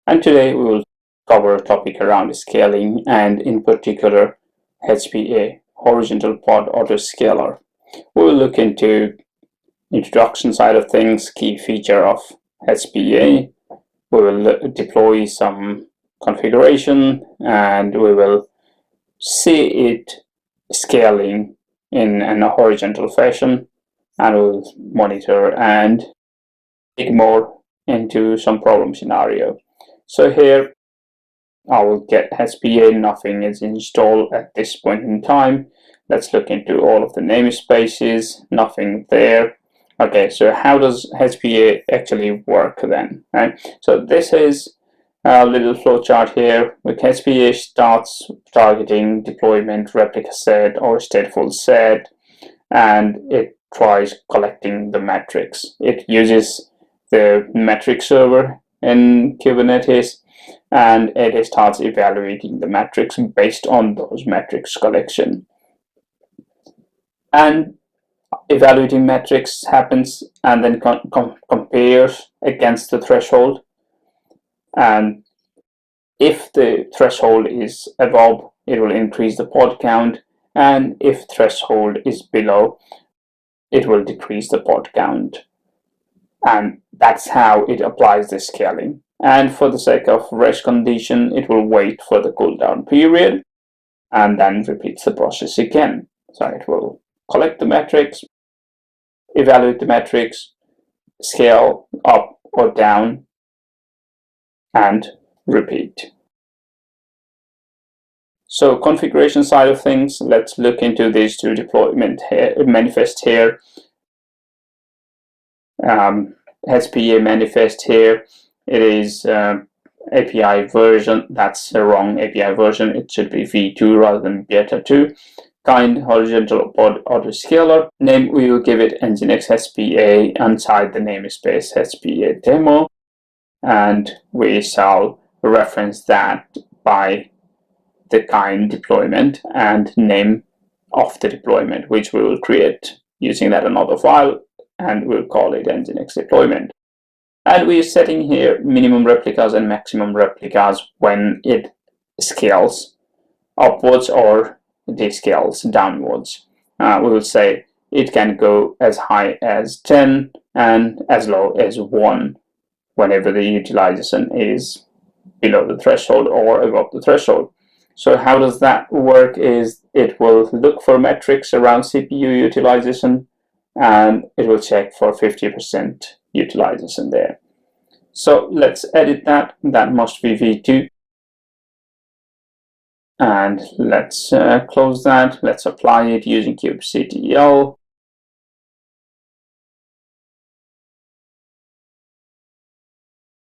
And today we will cover a topic around scaling and in particular HPA, Horizontal Pod Autoscaler. We will look into introduction side of things, key feature of HPA. We will deploy some configuration and we will see it scaling in a horizontal fashion, and we'll monitor and dig more into some problem scenario. So here I will get HPA, nothing is installed at this point in time. Let's look into all of the namespaces, nothing there. Okay, so how does HPA actually work then? Right? So this is a little flowchart here. With HPA starts targeting deployment replica set or stateful set, and it tries collecting the metrics. It uses the metric server in Kubernetes, and it starts evaluating the metrics based on those metrics collection. And evaluating metrics happens and then compares against the threshold. And if the threshold is above, it will increase the pod count, and if threshold is below, it will decrease the pod count. And that's how it applies the scaling. And for the sake of rest condition, it will wait for the cooldown period and then repeats the process again. So it will collect the metrics, evaluate the metrics, scale up or down, and repeat. So configuration side of things, let's look into these two deployment manifest here. HPA manifest here. It is API version. That's the wrong API version. It should be v2 rather than beta 2. Kind Horizontal Pod Autoscaler. Name, we will give it Nginx HPA inside the namespace HPA demo, and we shall reference that by the kind deployment and name of the deployment, which we will create using that another file, and we'll call it Nginx deployment. And we're setting here minimum replicas and maximum replicas when it scales upwards or descales downwards. We will say it can go as high as 10 and as low as 1 whenever the utilization is below the threshold or above the threshold. So how does that work is it will look for metrics around CPU utilization, and it will check for 50% utilization there. So let's edit that. That must be v2. And let's close that. Let's apply it using kubectl.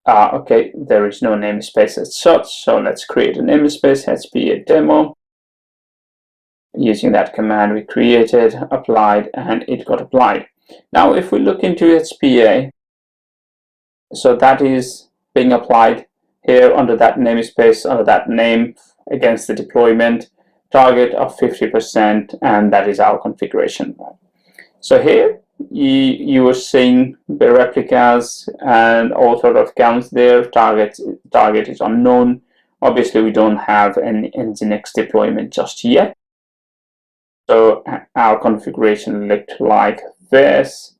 Okay, there is no namespace as such, so let's create a namespace, HPA demo. Using that command we created, applied, and it got applied. Now if we look into HPA, so that is being applied here under that namespace, under that name against the deployment target of 50%, and that is our configuration. So here you are seeing the replicas and all sort of counts there. Target is unknown. Obviously we don't have an Nginx deployment just yet, so our configuration looked like this,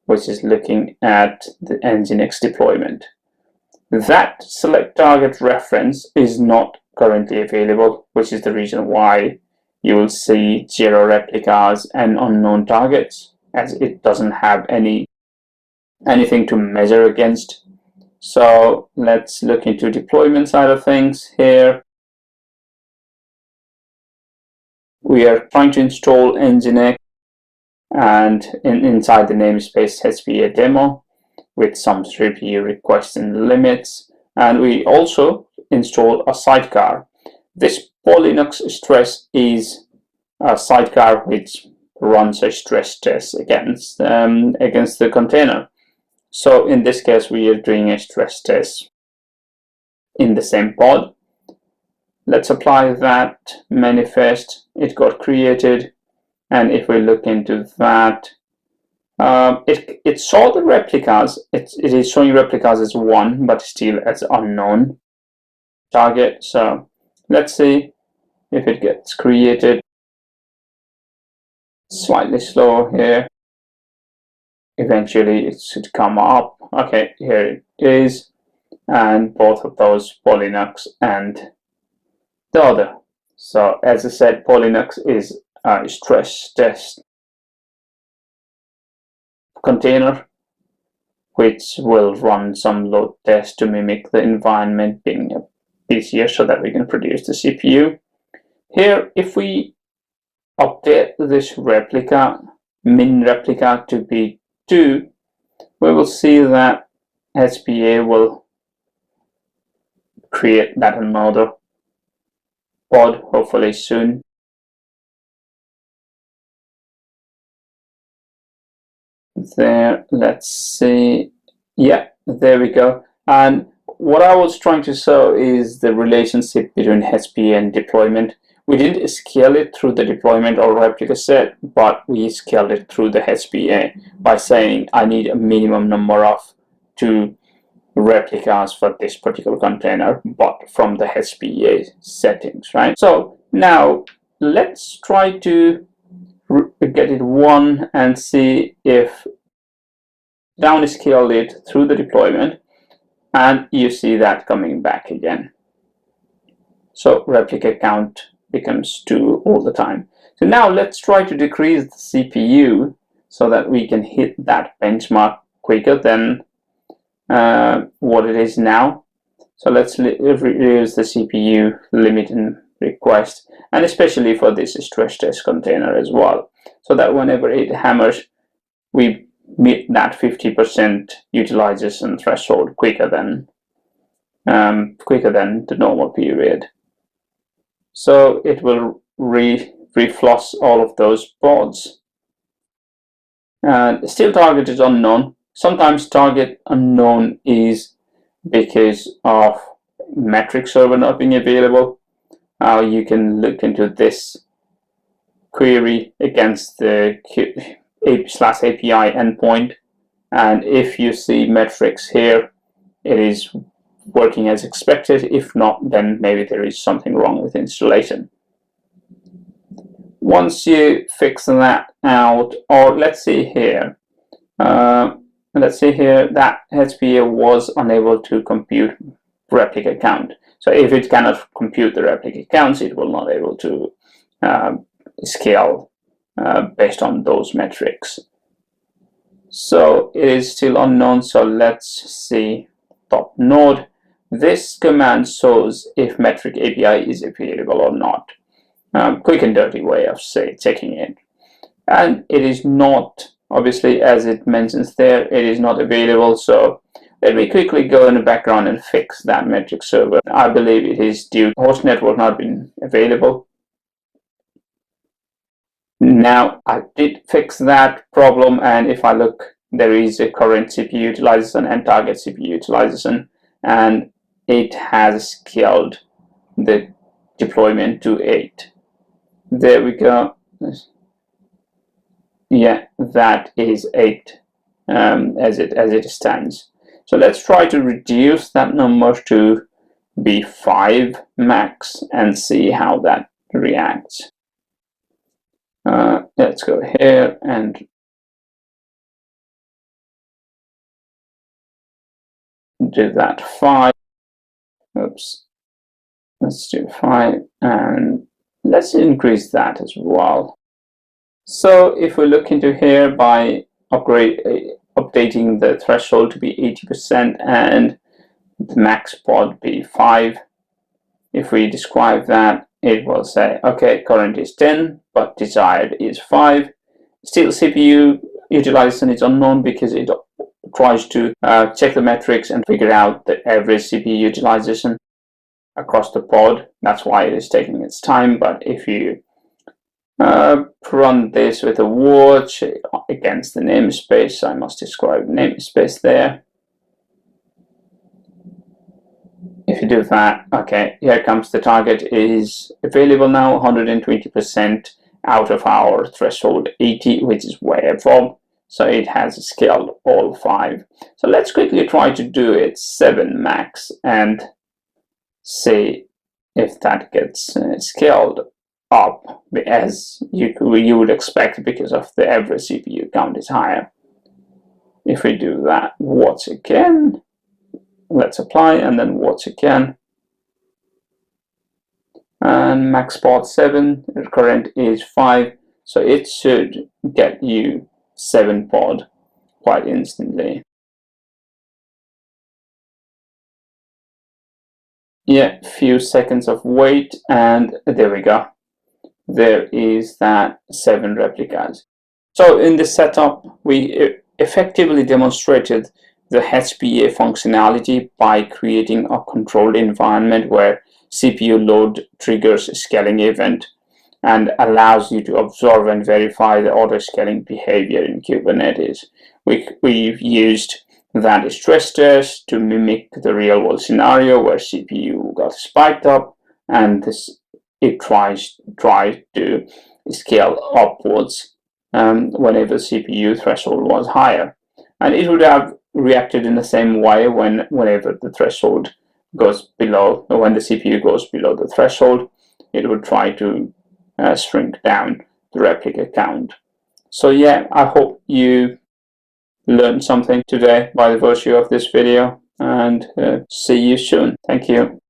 which is looking at the Nginx deployment. That select target reference is not currently available, which is the reason why you will see 0 replicas and unknown targets, as it doesn't have anything to measure against. So let's look into deployment side of things here. We are trying to install Nginx, and inside the namespace HPA demo with some CPU requests and limits, and we also install a sidecar. This Linux stress is a sidecar which runs a stress test against the container. So in this case we are doing a stress test in the same pod. Let's apply that manifest. It got created, and if we look into that, it saw the replicas. It is showing replicas as 1, but still as unknown. target. So let's see if it gets created. Slightly slow here. Eventually it should come up. Okay, here it is. And both of those, Polylinux and the other. So as I said, Polylinux is a stress test container which will run some load tests to mimic the environment being easier so that we can produce the CPU. Here, if we update this replica, min replica to be 2, we will see that HPA will create that another pod hopefully soon. There, let's see. Yeah, there we go. And what I was trying to show is the relationship between HPA and deployment. We didn't scale it through the deployment or replica set, but we scaled it through the HPA by saying I need a minimum number of 2 replicas for this particular container, but from the HPA settings, right? So now let's try to get it 1 and see if downscale it through the deployment, and you see that coming back again. So replica count becomes 2 all the time. So now let's try to decrease the CPU so that we can hit that benchmark quicker than what it is now. So let's reduce the CPU limit and request, and especially for this stress test container as well, so that whenever it hammers, we meet that 50% utilization threshold quicker than the normal period. So it will reflush all of those pods. And still target is unknown. Sometimes target unknown is because of metric server not being available. You can look into this query against the /API endpoint, and if you see metrics here, it is working as expected. If not, then maybe there is something wrong with installation. Once you fix that out, or let's see here that HPA was unable to compute replica count. So if it cannot compute the replica counts, it will not able to scale based on those metrics. So it is still unknown. So let's see top node. This command shows if metric API is available or not. Quick and dirty way of checking it. And it is not, obviously, as it mentions there, it is not available. So let me quickly go in the background and fix that metric server. I believe it is due to host network not being available. Now I did fix that problem, and if I look, there is a current CPU utilization and target CPU utilization, and it has scaled the deployment to 8. There we go. Yeah, that is 8 as it stands. So let's try to reduce that number to be 5 max and see how that reacts. Let's go here and do that 5. Oops. Let's do 5, and let's increase that as well. So if we look into here by updating the threshold to be 80% and the max pod be 5, if we describe that, it will say, okay, current is 10, but desired is 5. Still, CPU utilization is unknown because it tries to check the metrics and figure out the average CPU utilization across the pod. That's why it is taking its time. But if you run this with a watch against the namespace, I must describe namespace there. If you do that, okay, here comes the target is available now, 120% out of our threshold 80, which is way above. So it has scaled all 5. So let's quickly try to do it 7 max and see if that gets scaled up as you would expect because of the average CPU count is higher. If we do that once again, let's apply and then once again, and max pod 7, current is 5, so it should get you 7 pod quite instantly. Yeah, few seconds of wait, and there we go. There is that 7 replicas. So in this setup, we effectively demonstrated the HPA functionality by creating a controlled environment where CPU load triggers a scaling event and allows you to observe and verify the auto-scaling behavior in Kubernetes. We've used that stress test to mimic the real-world scenario where CPU got spiked up and it tries to scale upwards whenever CPU threshold was higher. And it would have reacted in the same way whenever the threshold goes below, or when the CPU goes below the threshold, it would try to shrink down the replica count. So yeah, I hope you learned something today by the virtue of this video, and see you soon. Thank you.